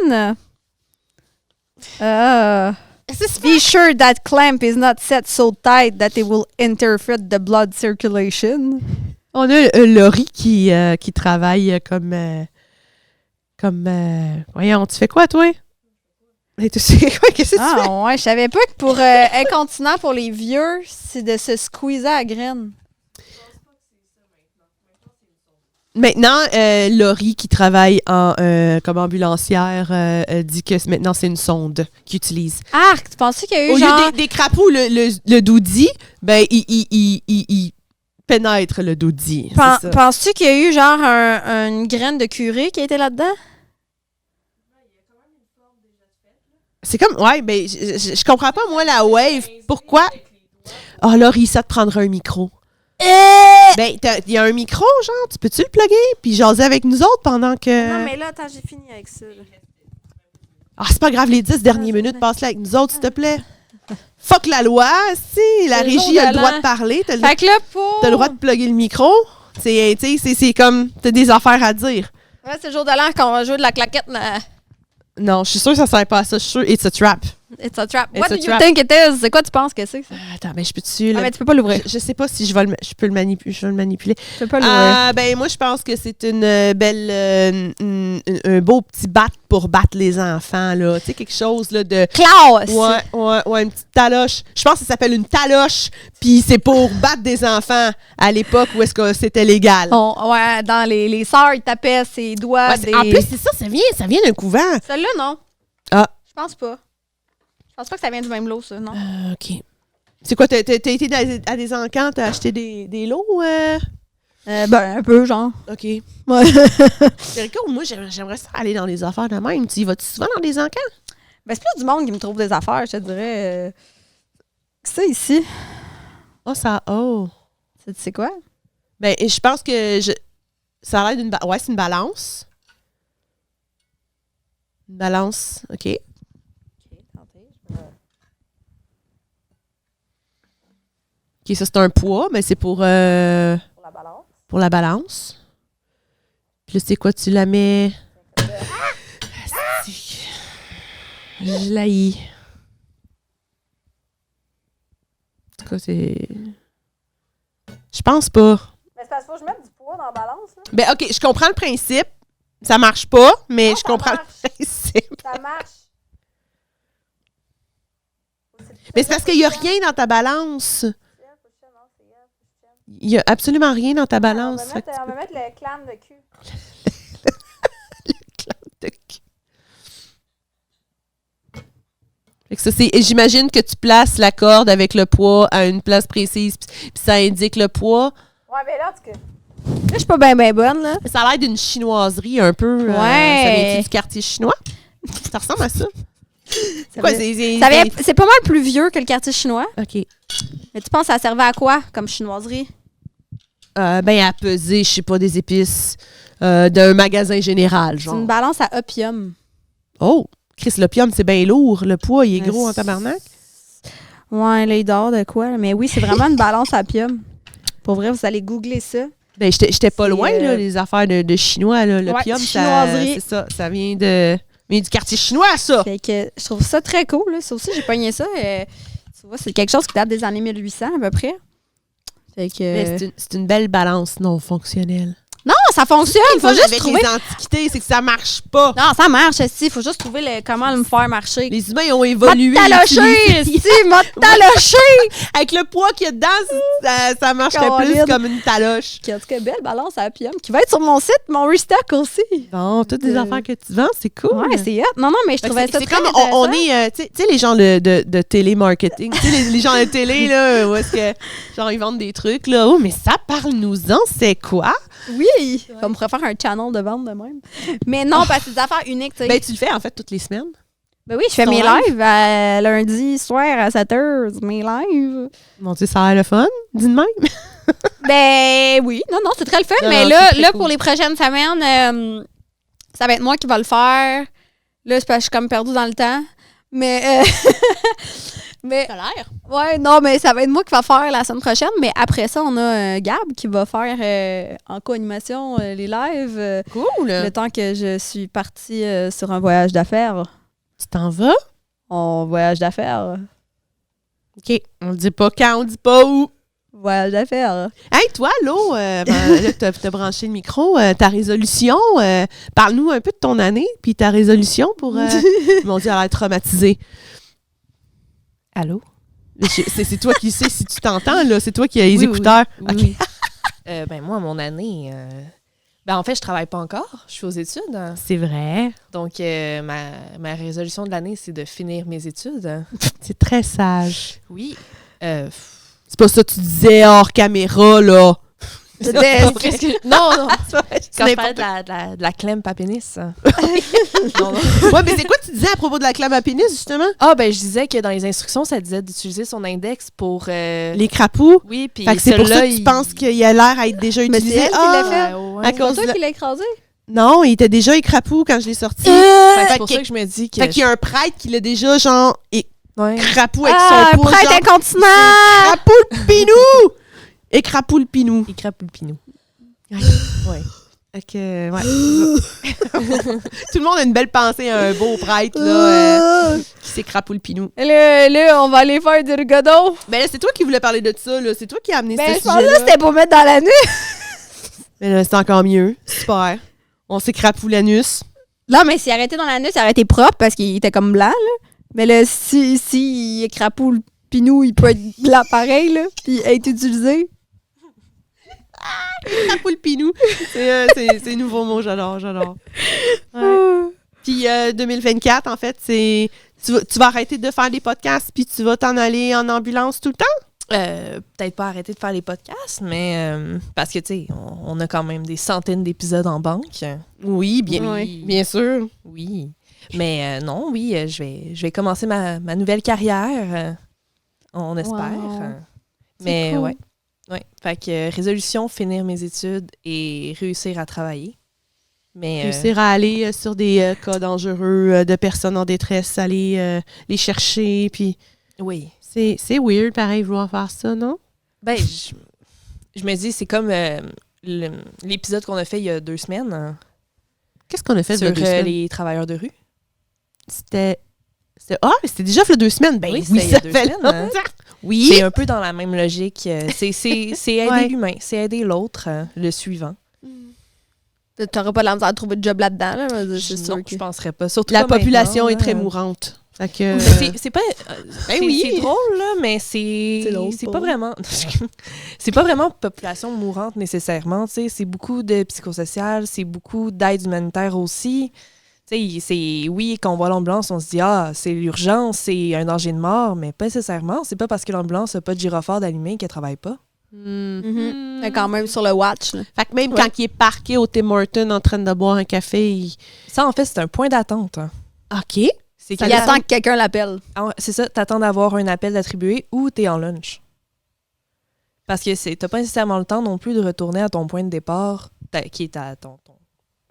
Be sure that clamp is not set so tight that it will interfere the blood circulation. On a Laurie qui travaille voyons, tu fais quoi, toi? Et tu sais quoi? Qu'est-ce que tu fais? Ah ouais, je savais pas que pour incontinent pour les vieux, c'est de se squeezer à la graine. Maintenant, Laurie qui travaille comme ambulancière dit que maintenant c'est une sonde qu'ils utilisent. Ah, tu pensais qu'il y a eu Au genre... lieu des crapauds, le doudi, ben il pénètre le doudi. c'est ça. Penses-tu qu'il y a eu genre une graine de curé qui a été là-dedans? C'est comme, ouais, ben je comprends pas, moi, la wave. Pourquoi? Ah, Laurie, ça te prendra un micro. Ben, il y a un micro, genre, tu peux-tu le plugger? Puis jaser avec nous autres pendant que... Non, mais là, attends, j'ai fini avec ça. Là. Ah, c'est pas grave, les 10 dernières minutes, passe-les avec nous autres, s'il te plaît. Fuck la loi, si, la C'est le régie jour a le de droit l'an. de parler, t'as Fait que là, pour... le droit de plugger le micro. C'est comme, t'as des affaires à dire. Ouais, c'est le jour de l'an qu'on va jouer de la claquette. Là. Non, je suis sûre que ça sert pas à ça, je suis sûre, it's a trap. It's a trap. It's What a do you trap. think it is? C'est quoi tu penses que c'est? Ça? Attends, ben je peux-tu... Ah, mais tu peux pas l'ouvrir. Je sais pas si je vais je peux le manipuler. Je vais le manipuler. Tu peux pas l'ouvrir. Ben moi, je pense que c'est une belle... un beau petit bat pour battre les enfants, là. Tu sais, quelque chose, là, de... Klaus! Ouais, une petite taloche. Je pense que ça s'appelle une taloche, puis c'est pour battre des enfants à l'époque où est-ce que c'était légal. Ouais, dans les sœurs, ils tapaient ses doigts. Ouais, en plus, c'est ça, ça vient d'un couvent. Celle-là, non. Ah. Je pense pas. Je pense pas que ça vient du même lot, ça, non? OK. C'est quoi, t'as été à des encans, t'as acheté des lots? Ben, un peu, genre. OK. Ouais. C'est cool, moi, j'aimerais ça aller dans des affaires de même. Tu y vas-tu souvent dans des encans? Ben, c'est plus du monde qui me trouve des affaires, je te dirais. C'est ça, ici. Oh. Tu sais quoi? Ben, je pense que ça a l'air d'une... Ouais, c'est une balance. Une balance, OK. OK, ça, c'est un poids, mais c'est pour Pour la balance. pour la balance. Puis là, c'est quoi? Tu la mets... Je l'haïs. En tout cas, c'est... Je pense pas. Mais c'est parce qu'il faut que je mette du poids dans la balance, là. Ben, OK, je comprends le principe. Ça marche pas, mais Non, je ça comprends marche. le principe. Ça marche. Mais c'est parce qu'il n'y a rien dans ta balance. Il n'y a absolument rien dans ta balance. On Fait que tu va mettre le clan de cul. peux- Fait que ça, c'est... J'imagine que tu places la corde avec le poids à une place précise, puis ça indique le poids. Ouais, ben là, en tout cas. Là, je suis pas bien bonne, là. Ça a l'air d'une chinoiserie un peu. Ouais. Ça vient-tu du quartier chinois? Ça ressemble à ça. Ça Quoi, vient- c'est pas mal plus vieux que le quartier chinois. OK. Mais tu penses que ça servait à quoi comme chinoiserie? Ben, à peser, je sais pas, des épices d'un magasin général, C'est genre. une balance à opium. Oh! Chris, l'opium, c'est bien lourd. Le poids, il est Mais gros en c'est- tabarnak. Ouais, là, il dort de quoi? Là. Mais oui, c'est vraiment une balance à opium. Pour vrai, vous allez googler ça. Ben, j'étais pas C'est, loin, là, les affaires de chinois, là. L'opium, Ouais, ça, chinoiserie. c'est ça. Ça vient du quartier chinois, ça! Fait que je trouve ça très cool. Là. Ça aussi, j'ai pogné ça. Tu vois, c'est quelque chose qui date des années 1800 à peu près. Fait que... Mais c'est une belle balance non fonctionnelle. Non, ça fonctionne. Il Faut juste avec trouver. les antiquités, c'est que ça marche pas. Non, ça marche, il faut juste trouver comment le faire marcher. Les humains, ils ont évolué. M'a taloché, m'a taloché. Avec le poids qu'il y a dedans, ça marcherait plus Caroline. comme une taloche. En tout cas, belle balance à la PM qui va être sur mon site, mon restock aussi. Bon, toutes les affaires que tu vends, c'est cool. Ouais, c'est hot. Non, mais je Fait que trouvais ça c'est très comme intéressant. on est, tu sais, les gens de télémarketing, tu sais, les gens de télé, là, où est-ce que, genre, ils vendent des trucs, là. Oh, mais ça, parle-nous-en, c'est quoi? Oui! On pourrait faire un channel de vente de même. Mais non, parce que c'est des affaires uniques, tu sais. Ben, tu le fais, en fait, toutes les semaines. Ben oui, je fais ton mes live? lives lundi soir à 7h, mes lives. Mon Dieu, ça a l'air le fun, dis de même. Ben oui, non, c'est très le fun. Non, mais non, là, c'est très cool. pour les prochaines semaines, ça va être moi qui va le faire. Là, c'est parce que je suis comme perdue dans le temps. Mais, mais Ça a l'air. ouais, non, mais ça va être moi qui va faire la semaine prochaine. Mais après ça, on a Gab qui va faire en co-animation les lives. Cool. Le temps que je suis partie sur un voyage d'affaires. Tu t'en vas? En voyage d'affaires. OK. On le dit pas quand, on dit pas où. Voyage d'affaires. Hey, toi, Lo, là, t'as branché le micro, ta résolution, parle-nous un peu de ton année, puis ta résolution pour... mon Dieu, elle a l'air traumatisée. Allô? C'est toi qui sais si tu t'entends, là. C'est toi qui as les Oui, écouteurs. oui, OK. oui. Ben moi, mon année... Ben en fait, je travaille pas encore. Je suis aux études. Hein. C'est vrai. Donc, ma résolution de l'année, c'est de finir mes études. C'est très sage. Oui. C'est pas ça que tu disais hors caméra, là. Qu'est-ce que... Non, non. C'est Quand je parlais n'importe de la clem pas pénis. Non, non. Ouais, mais c'est quoi que tu disais à propos de la clame à pénis, justement? Ah, ben je disais que dans les instructions, ça disait d'utiliser son index pour... Les crapauds. Oui, puis Fait que c'est pour ça celui-là, que tu penses qu'il a l'air à être déjà Mais utilisé. c'est elle qui l'a fait. À C'est cause toi de... qui l'as écrasé? Non, il était déjà écrapou quand je l'ai sorti. Fait que Fait c'est pour que- ça que je me dis que... Fait qu'il y a un prêtre qui l'a déjà, genre, Ouais. écrapou avec Ah, son un pouce. prêtre genre, incontinent! Écrapou le pinou! Écrapou le pinou. Il crape le pinou. Ouais. Fait que, ouais. Tout le monde a une belle pensée à un beau prêtre, là, qui s'écrapou le pinou. Là, on va aller faire du rigodon. Ben là, c'est toi qui voulais parler de ça, là. C'est toi qui as amené Ben, ce je pensais que sujet-là. c'était pour mettre dans la nuit. Mais là, c'est encore mieux. Super. On s'écrapou l'anus. Non, mais s'il arrêtait dans la nuit, il aurait été propre parce qu'il était comme blanc, là. Mais là, si il est crapaud, le pinou, il peut être blanc pareil, là, puis être utilisé. Écrapou le pinou. C'est nouveau mot, j'adore. Ouais. Puis 2024, en fait, c'est... Tu vas arrêter de faire des podcasts, puis tu vas t'en aller en ambulance tout le temps? Peut-être pas arrêter de faire les podcasts, mais parce que, tu sais, on a quand même des centaines d'épisodes en banque. Oui, Oui. bien sûr. Oui. Mais non, oui, je vais commencer ma nouvelle carrière. On espère. Wow. Mais cool. ouais. Ouais. Fait que résolution, finir mes études et réussir à travailler. Mais Réussir à aller sur des cas dangereux de personnes en détresse, aller les chercher, puis oui. c'est weird, pareil, vouloir faire ça, non? Ben, je me dis, c'est comme l'épisode qu'on a fait il y a 2 semaines hein, Qu'est-ce qu'on a fait sur il y a 2 semaines? les travailleurs de rue. C'était déjà il y a 2 semaines. Ben Oui, oui, c'était il y ça a 2 fait semaines, hein. longtemps. Oui. C'est un peu dans la même logique. C'est aider Ouais. l'humain, c'est aider l'autre, le suivant. T'auras pas de la misère de trouver de job là-dedans, là. C'est sûr Non, que... je penserais pas. Surtout La pas population maintenant, est très là. mourante. Fait que, Mais c'est pas Ben c'est oui. c'est drôle là, mais c'est drôle, c'est pas. pas vraiment c'est pas vraiment population mourante nécessairement, tu sais, c'est beaucoup de psychosocial, c'est beaucoup d'aide humanitaire aussi. Tu sais, c'est oui quand on voit l'ambulance, on se dit ah, c'est l'urgence, c'est un danger de mort, mais pas nécessairement, c'est pas parce que l'ambulance a pas de gyrophare d'allumé qu'elle travaille pas. Mhm. Mais quand même sur le watch, là. Fait que même Ouais. quand il est parqué au Tim Hortons en train de boire un café, il... Ça en fait, c'est un point d'attente. Hein. OK. C'est Il qu'il attend que quelqu'un l'appelle. Ah ouais, c'est ça, t'attends d'avoir un appel d'attribué ou t'es en lunch. Parce que t'as pas nécessairement le temps non plus de retourner à ton point de départ, qui est ton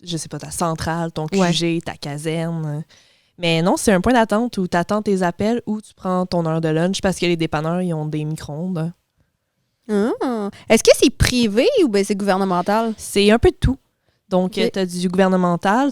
je sais pas, ta centrale, ton QG, ta caserne. Mais non, c'est un point d'attente où t'attends tes appels ou tu prends ton heure de lunch parce que les dépanneurs, ils ont des micro-ondes. Ah. Est-ce que c'est privé ou ben c'est gouvernemental? C'est un peu de tout. Donc, Ok. t'as du gouvernemental,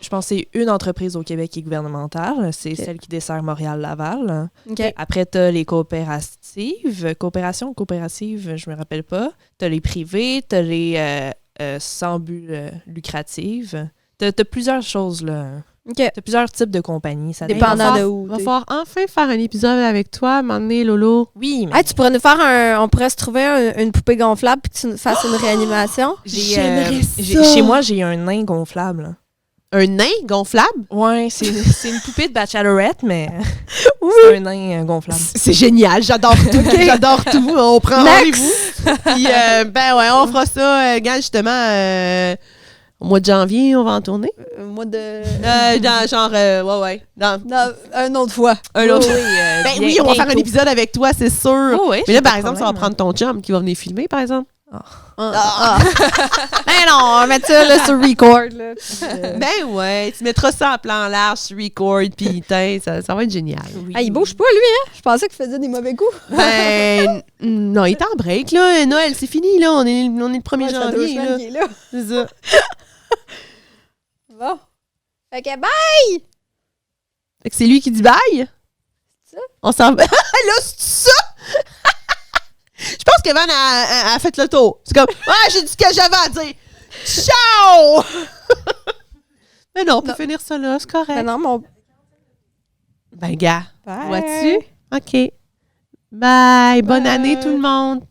je pense que c'est une entreprise au Québec qui est gouvernementale, c'est Ok. celle qui dessert Montréal-Laval. OK. Après, tu as les coopératives, je me rappelle pas. Tu as les privés, tu as les sans but lucratif. T'as plusieurs choses, là. OK. T'as plusieurs types de compagnies. Ça Dépendant dépend. de où. On va falloir enfin faire un épisode avec toi, à un moment donné, Lolo. Oui, mais Hey, tu pourrais nous faire on pourrait se trouver une poupée gonflable puis que tu nous fasses une réanimation. J'aimerais ça. Chez moi, j'ai un nain gonflable. Un nain gonflable? Ouais, c'est une poupée de bachelorette, mais Oui. c'est un nain gonflable. C'est génial, j'adore tout. J'adore tout. On prend Next. rendez-vous. Puis, ben ouais, on fera ça, gars, justement, au mois de janvier, on va en tourner. Moi de. Dans genre, ouais. Dans Un autre fois. un autre. Oui, Ben oui, on va faire un épisode avec toi, c'est sûr. Oh, oui, Mais j'ai là, pas par de exemple, ça va problème. prendre ton chum qui va venir filmer, par exemple. Ben non, on va mettre ça là, sur record. Là, puis, Ben ouais, tu mettras ça en plan large sur record, puis tain, ça va être génial. Oui. Ah, il bouge pas, lui, hein? Je pensais qu'il faisait des mauvais coups. Ben, non, il est en break, là. Noël, c'est fini, là. On est le 1er Ouais, ça fait 2 janvier, semaines là. qu'il est là. C'est ça. Bon. Fait que bye! Fait que c'est lui qui dit bye. C'est ça? On s'en va. Là, c'est ça? Je pense que Van a fait le tour. C'est comme, j'ai dit ce que j'avais à dire. Ciao! Mais non, on peut Non. finir ça là, c'est correct. Ben non, mon. Ben, gars, Bye. vois-tu? OK. Bye. Bonne Bye. année, tout le monde.